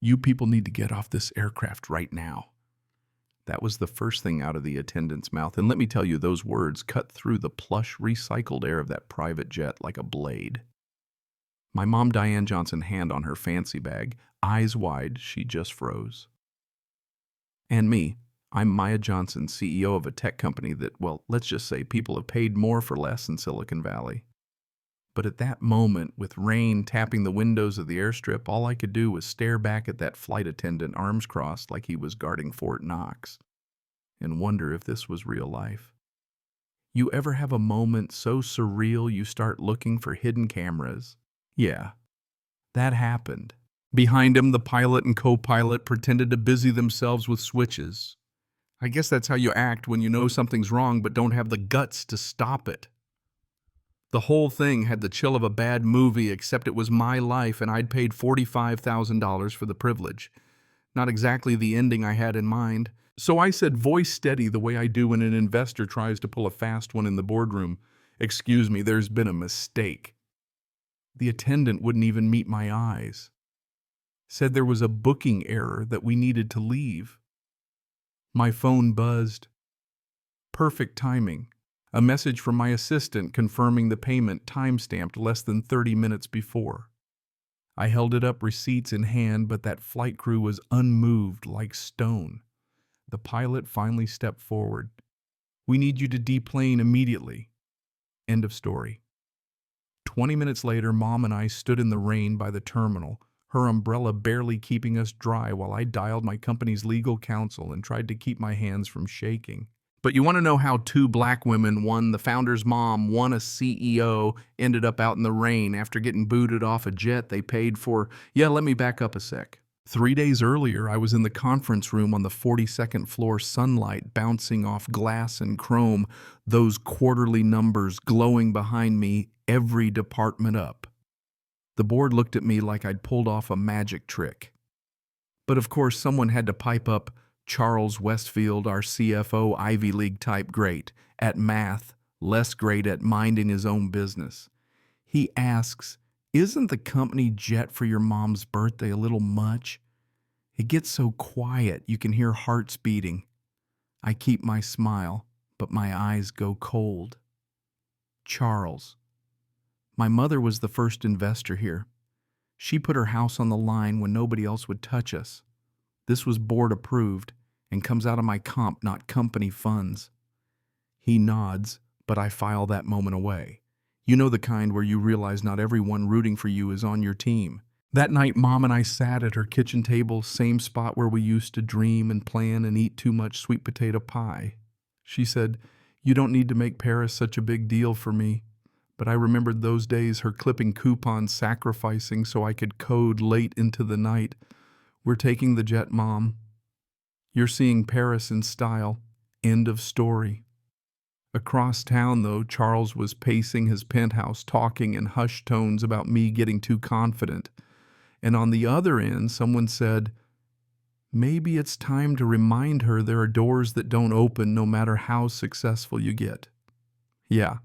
You people need to get off this aircraft right now. That was the first thing out of the attendant's mouth, and let me tell you, those words cut through the plush, recycled air of that private jet like a blade. My mom, Diane Johnson, hand on her fancy bag, eyes wide, she just froze. And me, I'm Maya Johnson, CEO of a tech company that, well, let's just say people have paid more for less in Silicon Valley. But at that moment, with rain tapping the windows of the airstrip, all I could do was stare back at that flight attendant, arms crossed like he was guarding Fort Knox, and wonder if this was real life. You ever have a moment so surreal you start looking for hidden cameras? Yeah, that happened. Behind him, the pilot and co-pilot pretended to busy themselves with switches. I guess that's how you act when you know something's wrong but don't have the guts to stop it. The whole thing had the chill of a bad movie, except it was my life and I'd paid $45,000 for the privilege. Not exactly the ending I had in mind. So I said, voice steady, the way I do when an investor tries to pull a fast one in the boardroom. Excuse me, there's been a mistake. The attendant wouldn't even meet my eyes. Said there was a booking error, that we needed to leave. My phone buzzed. Perfect timing. A message from my assistant confirming the payment, time-stamped less than 30 minutes before. I held it up, receipts in hand, but that flight crew was unmoved like stone. The pilot finally stepped forward. We need you to deplane immediately. End of story. 20 minutes later, Mom and I stood in the rain by the terminal, her umbrella barely keeping us dry while I dialed my company's legal counsel and tried to keep my hands from shaking. But you want to know how two black women, one the founder's mom, one a CEO, ended up out in the rain after getting booted off a jet they paid for? Yeah, let me back up a sec. 3 days earlier, I was in the conference room on the 42nd floor, sunlight bouncing off glass and chrome, those quarterly numbers glowing behind me, every department up. The board looked at me like I'd pulled off a magic trick. But of course, someone had to pipe up. Charles Westfield, our CFO, Ivy League type great at math, less great at minding his own business. He asks, isn't the company jet for your mom's birthday a little much? It gets so quiet you can hear hearts beating. I keep my smile, but my eyes go cold. Charles. My mother was the first investor here. She put her house on the line when nobody else would touch us. This was board approved and comes out of my comp, not company funds. He nods, but I file that moment away. You know the kind where you realize not everyone rooting for you is on your team. That night, Mom and I sat at her kitchen table, same spot where we used to dream and plan and eat too much sweet potato pie. She said, "You don't need to make Paris such a big deal for me." But I remembered those days, her clipping coupons, sacrificing so I could code late into the night. We're taking the jet, Mom. You're seeing Paris in style. End of story. Across town, though, Charles was pacing his penthouse, talking in hushed tones about me getting too confident. And on the other end, someone said, maybe it's time to remind her there are doors that don't open no matter how successful you get. Yeah,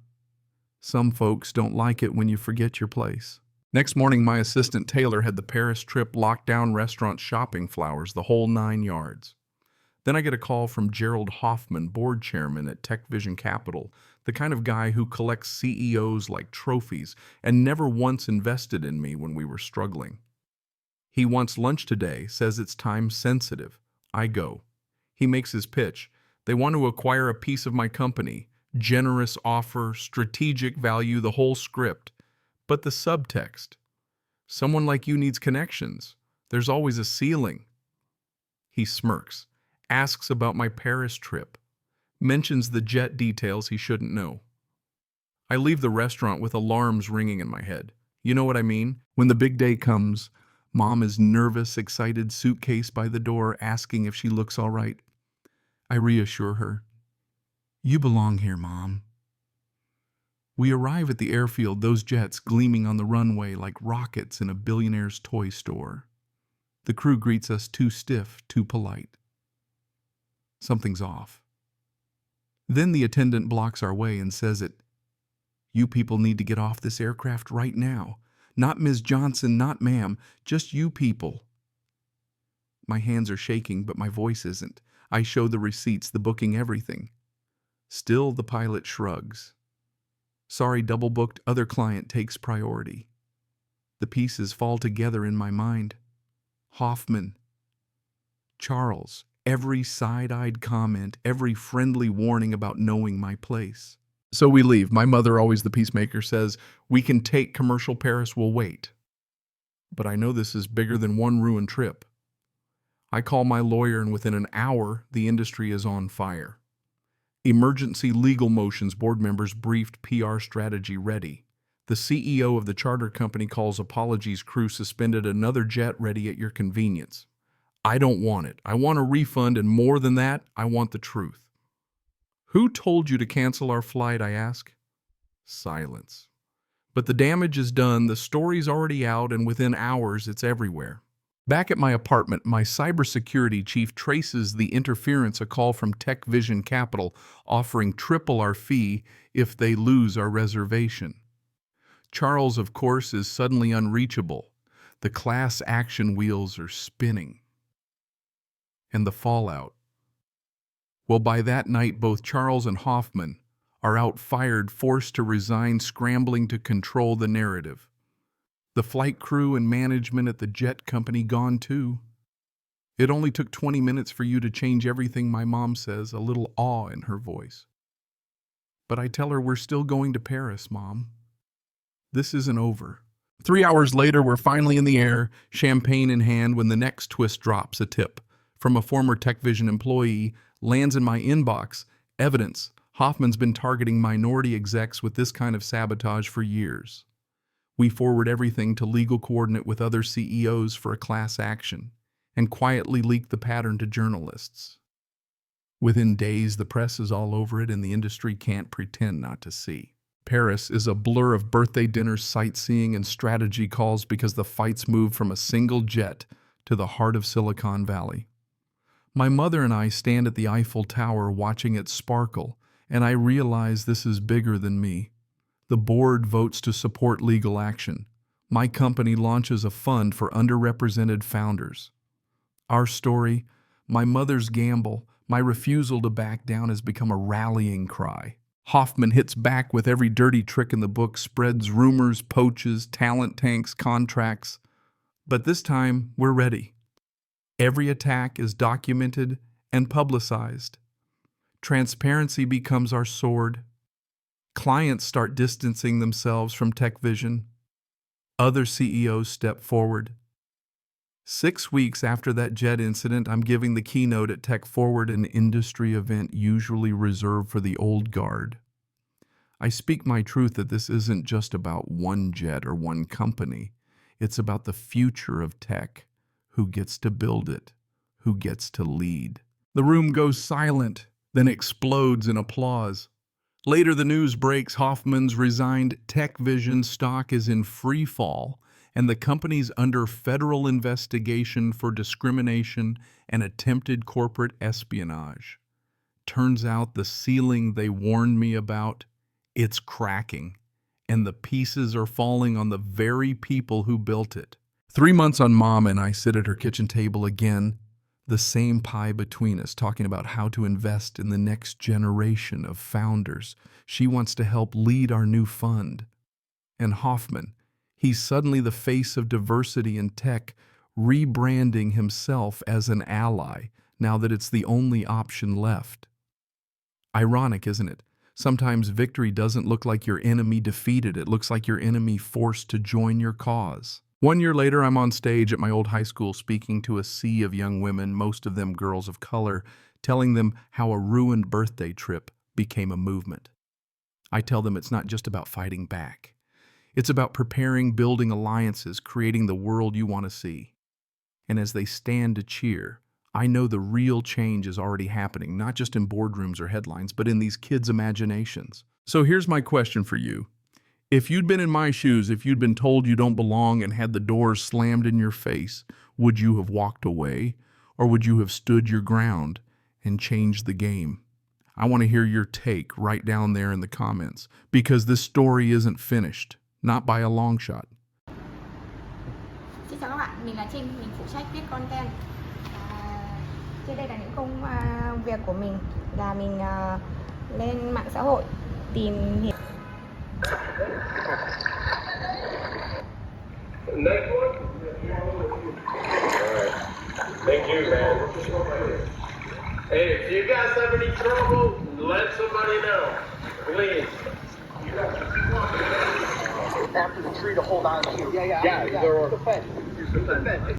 some folks don't like it when you forget your place. Next morning, my assistant Taylor had the Paris trip, lockdown, restaurant, shopping, flowers, the whole 9 yards. Then I get a call from Gerald Hoffman, board chairman at Tech Vision Capital, the kind of guy who collects CEOs like trophies and never once invested in me when we were struggling. He wants lunch today, says it's time sensitive. I go. He makes his pitch. They want to acquire a piece of my company. Generous offer, strategic value, the whole script. But the subtext. Someone like you needs connections. There's always a ceiling. He smirks. Asks about my Paris trip, mentions the jet details he shouldn't know. I leave the restaurant with alarms ringing in my head. You know what I mean? When the big day comes, Mom is nervous, excited, suitcase by the door, asking if she looks all right. I reassure her. You belong here, Mom. We arrive at the airfield, those jets gleaming on the runway like rockets in a billionaire's toy store. The crew greets us too stiff, too polite. Something's off. Then the attendant blocks our way and says it. You people need to get off this aircraft right now. Not Ms. Johnson, not ma'am, just you people. My hands are shaking, but my voice isn't. I show the receipts, the booking, everything. Still, the pilot shrugs. Sorry, double booked, other client takes priority. The pieces fall together in my mind. Hoffman, Charles, every side-eyed comment, every friendly warning about knowing my place. So we leave. My mother, always the peacemaker, says, "We can take commercial Paris, we'll wait." But I know this is bigger than one ruined trip. I call my lawyer, and within an hour, the industry is on fire. Emergency legal motions, board members briefed, PR strategy ready. The CEO of the charter company calls apologies, crew suspended, another jet ready at your convenience. I don't want it. I want a refund, and more than that, I want the truth. Who told you to cancel our flight, I ask? Silence. But the damage is done, the story's already out, and within hours it's everywhere. Back at my apartment, my cybersecurity chief traces the interference, a call from Tech Vision Capital offering triple our fee if they lose our reservation. Charles, of course, is suddenly unreachable. The class action wheels are spinning. And the fallout. Well, by that night, both Charles and Hoffman are out fired, forced to resign, scrambling to control the narrative. The flight crew and management at the jet company gone too. It only took 20 minutes for you to change everything, my mom says, a little awe in her voice. But I tell her we're still going to Paris, Mom. This isn't over. 3 hours later, we're finally in the air, champagne in hand, when the next twist drops. A tip from a former TechVision employee lands in my inbox. Evidence: Hoffman's been targeting minority execs with this kind of sabotage for years. We forward everything to legal coordinate with other CEOs for a class action, and quietly leak the pattern to journalists. Within days, the press is all over it, and the industry can't pretend not to see. Paris is a blur of birthday dinners, sightseeing, and strategy calls because the fights moved from a single jet to the heart of Silicon Valley. My mother and I stand at the Eiffel Tower watching it sparkle, and I realize this is bigger than me. The board votes to support legal action. My company launches a fund for underrepresented founders. Our story, my mother's gamble, my refusal to back down, has become a rallying cry. Hoffman hits back with every dirty trick in the book, spreads rumors, poaches, talent tanks, contracts. But this time, we're ready. Every attack is documented and publicized. Transparency becomes our sword. Clients start distancing themselves from TechVision. Other CEOs step forward. 6 weeks after that jet incident, I'm giving the keynote at Tech Forward, an industry event usually reserved for the old guard. I speak my truth that this isn't just about one jet or one company. It's about the future of tech. Who gets to build it? Who gets to lead? The room goes silent, then explodes in applause. Later, the news breaks: Hoffman's resigned, TechVision stock is in free fall, and the company's under federal investigation for discrimination and attempted corporate espionage. Turns out the ceiling they warned me about, it's cracking, and the pieces are falling on the very people who built it. 3 months on, Mom and I sit at her kitchen table again, the same pie between us, talking about how to invest in the next generation of founders. She wants to help lead our new fund. And Hoffman, he's suddenly the face of diversity in tech, rebranding himself as an ally now that it's the only option left. Ironic, isn't it? Sometimes victory doesn't look like your enemy defeated. It looks like your enemy forced to join your cause. 1 year later, I'm on stage at my old high school speaking to a sea of young women, most of them girls of color, telling them how a ruined birthday trip became a movement. I tell them it's not just about fighting back. It's about preparing, building alliances, creating the world you want to see. And as they stand to cheer, I know the real change is already happening, not just in boardrooms or headlines, but in these kids' imaginations. So here's my question for you. If you'd been in my shoes, if you'd been told you don't belong and had the doors slammed in your face, would you have walked away, or would you have stood your ground and changed the game? I want to hear your take right down there in the comments, because this story isn't finished, not by a long shot. Xin chào các bạn, mình là Trinh, mình phụ trách viết content. Trên đây là những công việc của mình, là mình lên mạng xã hội tìm hiểu. Next one? Alright. Thank you, man. Hey, if you guys have any trouble, let somebody know. Please. After the tree to hold on to. Yeah, they're